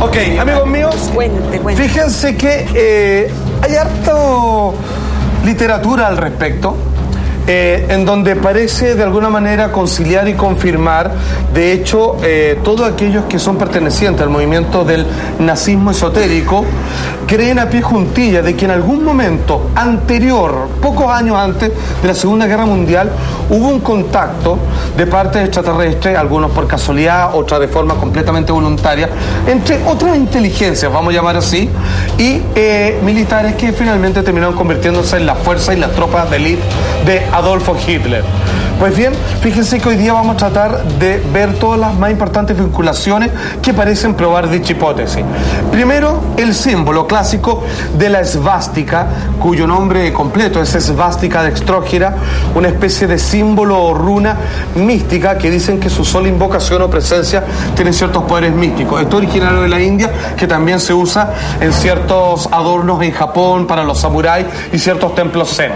Ok, amigos míos, Cuente. fíjense que hay harta literatura al respecto, en donde parece de alguna manera conciliar y confirmar, de hecho, todos aquellos que son pertenecientes al movimiento del nazismo esotérico creen a pie juntillas de que en algún momento anterior, pocos años antes de la Segunda Guerra Mundial, hubo un contacto de parte de extraterrestres, algunos por casualidad, otras de forma completamente voluntaria, entre otras inteligencias, vamos a llamar así, y militares que finalmente terminaron convirtiéndose en la fuerza y las tropas de élite de Adolfo Hitler. Pues bien, fíjense que hoy día vamos a tratar de ver todas las más importantes vinculaciones que parecen probar dicha hipótesis. Primero, el símbolo clásico de la esvástica, cuyo nombre completo es esvástica dextrógira, una especie de símbolo o runa mística que dicen que su sola invocación o presencia tiene ciertos poderes místicos. Esto es originario de la India, que también se usa en ciertos adornos en Japón para los samuráis y ciertos templos zen.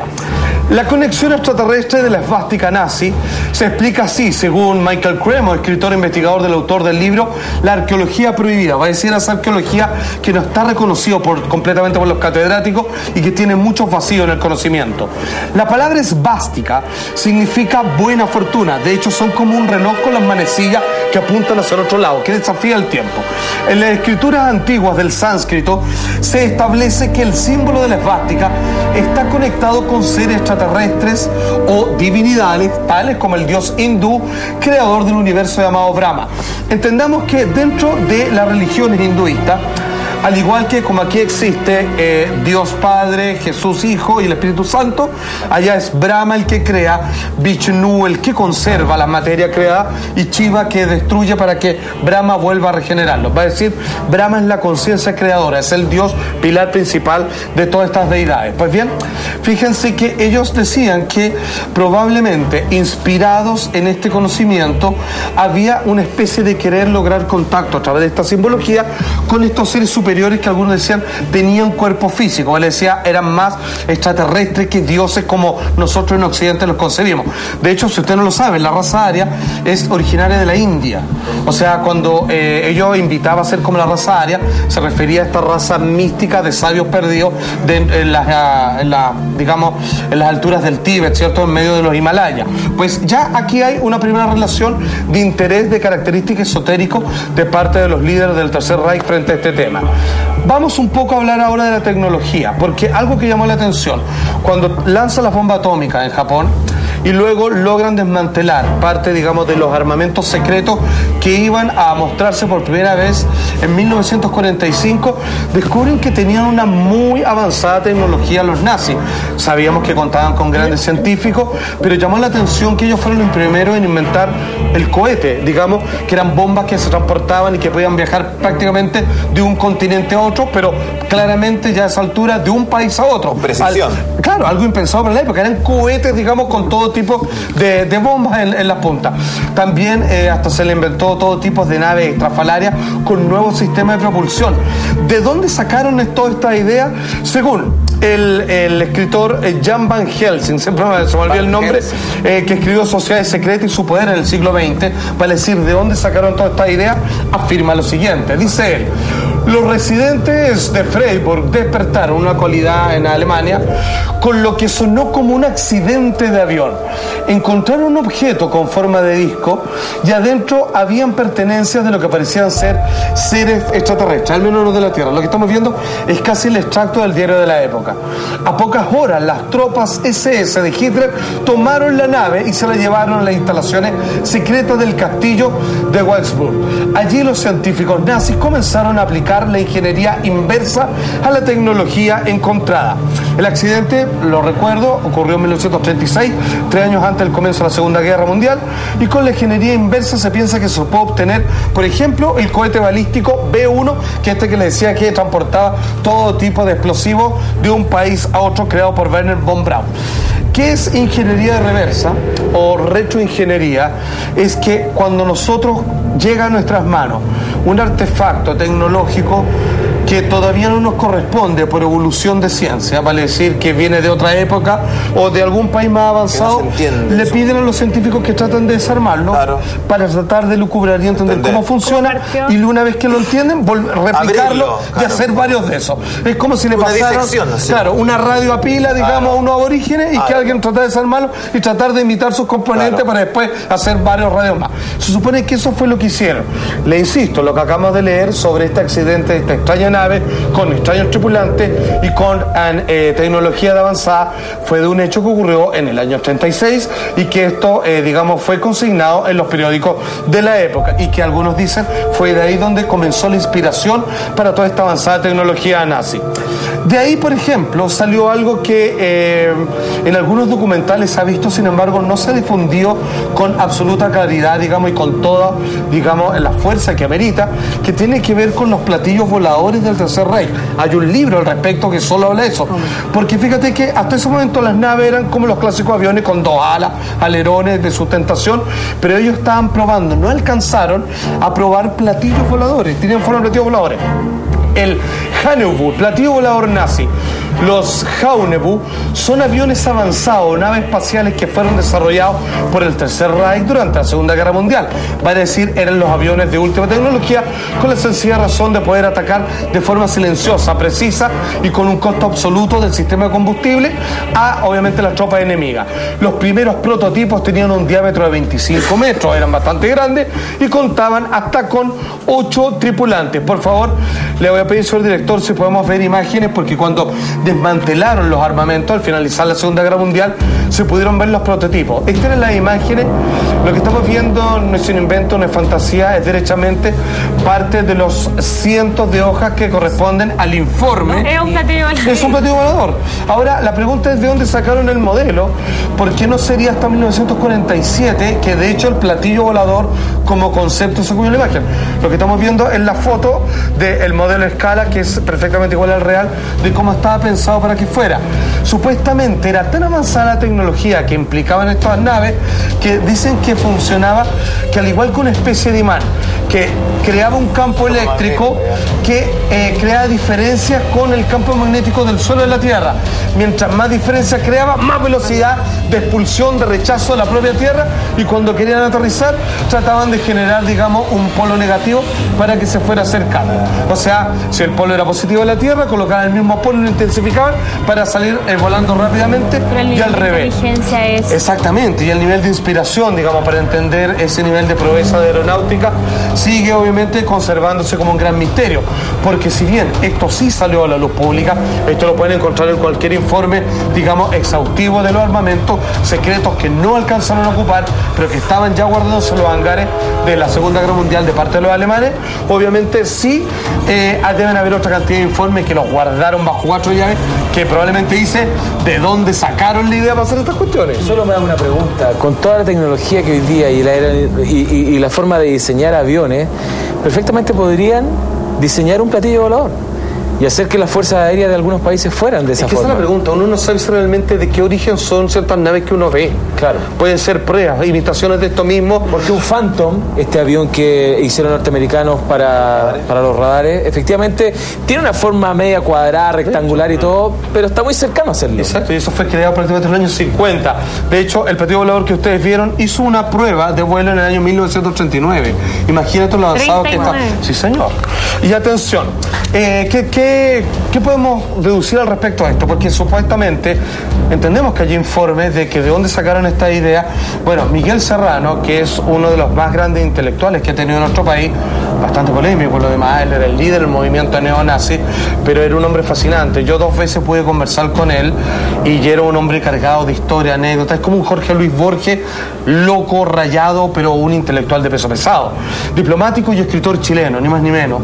La conexión extraterrestre de la esvástica nazi se explica así, según Michael Cremo, escritor e investigador del autor del libro La arqueología prohibida. Va a decir esa arqueología que no está reconocido completamente por los catedráticos y que tiene muchos vacíos en el conocimiento. La palabra esvástica significa buena fortuna. De hecho, son como un reloj con las manecillas que apuntan hacia el otro lado, que desafía el tiempo. En las escrituras antiguas del sánscrito se establece que el símbolo de la esvástica está conectado con seres extraterrestres o divinidades, tales como el dios hindú, creador del universo llamado Brahma. Entendamos que dentro de las religiones hinduistas, al igual que como aquí existe Dios Padre, Jesús Hijo y el Espíritu Santo, allá es Brahma el que crea, Vishnu el que conserva la materia creada y Shiva que destruye para que Brahma vuelva a regenerarlo. Va a decir, Brahma es la conciencia creadora, es el Dios pilar principal de todas estas deidades. Pues bien, fíjense que ellos decían que probablemente inspirados en este conocimiento había una especie de querer lograr contacto a través de esta simbología con estos seres superiores que algunos decían tenían cuerpo físico, él decía eran más extraterrestres que dioses como nosotros en Occidente los concebimos. De hecho, si usted no lo sabe, la raza aria es originaria de la India. O sea, cuando ellos invitaban a ser como la raza aria, se refería a esta raza mística de sabios perdidos en las alturas del Tíbet, ¿cierto? En medio de los Himalayas. Pues ya aquí hay una primera relación de interés de carácterística esotérico de parte de los líderes del Tercer Reich frente a este tema. Vamos un poco a hablar ahora de la tecnología, porque algo que llamó la atención, cuando lanzan la bomba atómica en Japón y luego logran desmantelar parte, digamos, de los armamentos secretos que iban a mostrarse por primera vez en 1945, descubren que tenían una muy avanzada tecnología los nazis. Sabíamos que contaban con grandes científicos, pero llamó la atención que ellos fueron los primeros en inventar el cohete, digamos, que eran bombas que se transportaban y que podían viajar prácticamente de un continente a otro, pero claramente ya a esa altura de un país a otro. Precisión. Claro, algo impensado para la época, eran cohetes, digamos, con todo tipo de bombas en la punta. También hasta se le inventó todo tipo de naves estrafalarias con nuevos sistemas de propulsión. ¿De dónde sacaron toda esta idea? Según el escritor Jan Van Helsing, siempre se me olvidó el nombre, que escribió Sociedades Secretas y su poder en el siglo XX, para decir de dónde sacaron toda esta idea, afirma lo siguiente, dice él: los residentes de Freiburg despertaron una cualidad en Alemania con lo que sonó como un accidente de avión. Encontraron un objeto con forma de disco y adentro habían pertenencias de lo que parecían ser seres extraterrestres, al menos los de la Tierra. Lo que estamos viendo es casi el extracto del diario de la época. A pocas horas, las tropas SS de Hitler tomaron la nave y se la llevaron a las instalaciones secretas del castillo de Wolfsburg. Allí los científicos nazis comenzaron a aplicar la ingeniería inversa a la tecnología encontrada. El accidente, lo recuerdo, ocurrió en 1936, 3 años antes del comienzo de la Segunda Guerra Mundial, y con la ingeniería inversa se piensa que se puede obtener, por ejemplo, el cohete balístico B-1, que que le decía que transportaba todo tipo de explosivos de un país a otro, creado por Werner von Braun. ¿Qué es ingeniería reversa o retroingeniería? Es que cuando nosotros llega a nuestras manos un artefacto tecnológico, que todavía no nos corresponde por evolución de ciencia, vale decir que viene de otra época o de algún país más avanzado, le piden a los científicos que traten de desarmarlo para tratar de lucubrar y entender cómo funciona, y una vez que lo entienden, replicarlo y hacer varios de esos. Es como si le pasaran una radio a pila, digamos, a unos aborígenes y que alguien trata de desarmarlo y tratar de imitar sus componentes para después hacer varios radios más. Se supone que eso fue lo que hicieron. Le insisto, lo que acabamos de leer sobre este accidente de esta extraña nave con extraños tripulantes y con tecnología de avanzada fue de un hecho que ocurrió en el año 36 y que esto, digamos, fue consignado en los periódicos de la época y que algunos dicen fue de ahí donde comenzó la inspiración para toda esta avanzada tecnología nazi. De ahí, por ejemplo, salió algo que en algunos documentales se ha visto, sin embargo, no se difundió con absoluta claridad, digamos, y con toda, digamos, la fuerza que amerita, que tiene que ver con los platillos voladores del Tercer Reich. Hay un libro al respecto que solo habla de eso. Porque fíjate que hasta ese momento las naves eran como los clásicos aviones con dos alas, alerones de sustentación, pero ellos estaban probando, no alcanzaron a probar platillos voladores, tenían forma de platillos voladores. El Hanebu, platillo volador nazi. Los Haunebu son aviones avanzados, naves espaciales que fueron desarrollados por el Tercer Reich durante la Segunda Guerra Mundial. Vale decir, eran los aviones de última tecnología con la sencilla razón de poder atacar de forma silenciosa, precisa y con un costo absoluto del sistema de combustible a, obviamente, las tropas enemigas. Los primeros prototipos tenían un diámetro de 25 metros, eran bastante grandes y contaban hasta con 8 tripulantes. Por favor, le voy a pedir, señor director, si podemos ver imágenes, porque cuando desmantelaron los armamentos al finalizar la Segunda Guerra Mundial se pudieron ver los prototipos. Estas eran las imágenes. Lo que estamos viendo no es un invento, no es fantasía, es derechamente parte de los cientos de hojas que corresponden al informe. Es un platillo volador. Es un platillo volador. Ahora, la pregunta es de dónde sacaron el modelo, porque no sería hasta 1947 que de hecho el platillo volador como concepto se cubrió en la imagen. Lo que estamos viendo es la foto del modelo a escala, que es perfectamente igual al real, de cómo estaba pensado para que fuera. Supuestamente era tan avanzada la tecnología que implicaban estas naves que dicen que funcionaba, que al igual que una especie de imán, que creaba un campo eléctrico que creaba diferencias con el campo magnético del suelo de la Tierra. Mientras más diferencias creaba, más velocidad de expulsión, de rechazo de la propia Tierra, y cuando querían aterrizar trataban de generar, digamos, un polo negativo para que se fuera acercando. O sea, si el polo era positivo de la Tierra, colocaban el mismo polo y lo intensificaban para salir volando rápidamente, y al revés. Es... Exactamente, y el nivel de inspiración, digamos, para entender ese nivel de proeza de aeronáutica sigue obviamente conservándose como un gran misterio, porque si bien esto sí salió a la luz pública, esto lo pueden encontrar en cualquier informe, digamos, exhaustivo de los armamentos secretos que no alcanzaron a ocupar, pero que estaban ya guardados en los hangares de la Segunda Guerra Mundial de parte de los alemanes. Obviamente sí deben haber otra cantidad de informes que los guardaron bajo 4 llaves, que probablemente dice de dónde sacaron la idea para hacer estas cuestiones. Solo me hago una pregunta. Con toda la tecnología que hoy día y la forma de diseñar aviones, perfectamente podrían diseñar un platillo volador y hacer que las fuerzas aéreas de algunos países fueran de esa forma. Esa es la pregunta. Uno no sabe realmente de qué origen son ciertas naves que uno ve. Claro. Pueden ser pruebas, imitaciones de esto mismo. Porque un Phantom, este avión que hicieron norteamericanos para los radares, efectivamente tiene una forma media cuadrada, rectangular y todo, pero está muy cercano a hacerlo. Exacto, y eso fue creado prácticamente en los años 50. De hecho, el platillo volador que ustedes vieron hizo una prueba de vuelo en el año 1939. Imagínate lo avanzado 39. Que está. Sí, señor. Y atención, ¿qué podemos deducir al respecto a esto? Porque supuestamente entendemos que hay informes de que de dónde sacaron esta idea. Bueno, Miguel Serrano, que es uno de los más grandes intelectuales que ha tenido nuestro país, bastante polémico por lo demás, él era el líder del movimiento neonazi, pero era un hombre fascinante. Yo 2 veces pude conversar con él y era un hombre cargado de historia, anécdotas. Es como un Jorge Luis Borges, loco, rayado, pero un intelectual de peso pesado. Diplomático y escritor chileno, ni más ni menos.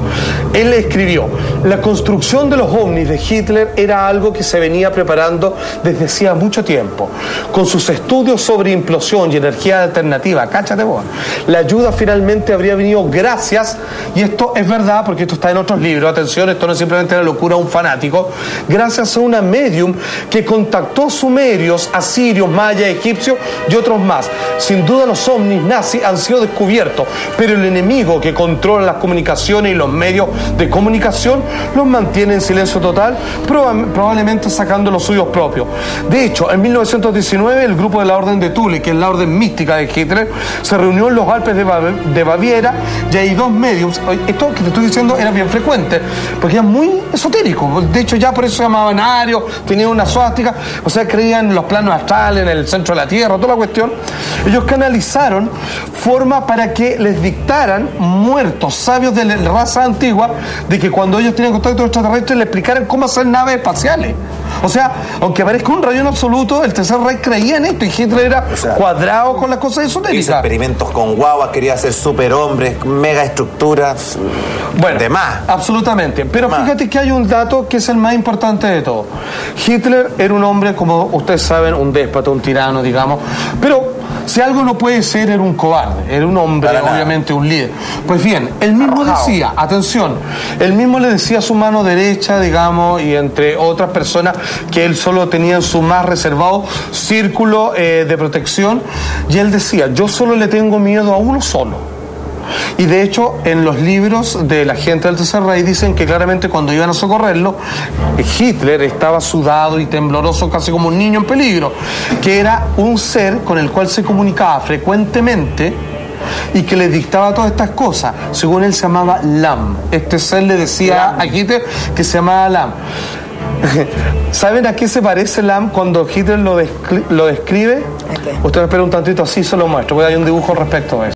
Él escribió: la construcción de los ovnis de Hitler era algo que se venía preparando desde hacía mucho tiempo. Con sus estudios sobre implosión y energía alternativa, cáchate vos, la ayuda finalmente habría venido gracias, y esto es verdad porque esto está en otros libros, atención, esto no es simplemente la locura de un fanático, gracias a una medium que contactó sumerios, asirios, mayas, egipcios y otros más. Sin duda los ovnis nazis han sido descubiertos, pero el enemigo que controla las comunicaciones y los medios de comunicación población, los mantiene en silencio total, probablemente sacando los suyos propios. De hecho, en 1919 el grupo de la Orden de Thule, que es la orden mística de Hitler, se reunió en los Alpes de Baviera, y hay 2 mediums. Esto que te estoy diciendo era bien frecuente, porque era muy esotérico. De hecho, ya por eso se llamaban arios, tenían una suástica, o sea, creían en los planos astrales, en el centro de la Tierra, toda la cuestión. Ellos canalizaron forma para que les dictaran muertos, sabios de la raza antigua, de que cuando ellos tenían contacto extraterrestre le explicaran cómo hacer naves espaciales. O sea, aunque parezca un rayón absoluto, el Tercer Reich creía en esto y Hitler era cuadrado con las cosas esotéricas. Hizo experimentos con guaguas, quería hacer superhombres, mega estructuras, bueno, de más. Absolutamente. Pero fíjate que hay un dato que es el más importante de todo. Hitler era un hombre, como ustedes saben, un déspota, un tirano, digamos, pero si algo no puede ser, era un cobarde, era un hombre, obviamente un líder. Pues bien, él mismo decía, atención, él mismo le decía a su mano derecha, digamos, y entre otras personas que él solo tenía en su más reservado círculo de protección, y él decía, yo solo le tengo miedo a uno solo. Y de hecho, en los libros de la gente del Tercer Reich dicen que claramente cuando iban a socorrerlo, Hitler estaba sudado y tembloroso, casi como un niño en peligro, que era un ser con el cual se comunicaba frecuentemente y que le dictaba todas estas cosas. Según él se llamaba Lam. Este ser le decía a Hitler que se llamaba Lam. ¿Saben a qué se parece Lam cuando Hitler lo describe? Okay. Ustedes esperen un tantito, así se lo muestro, porque hay un dibujo respecto a eso.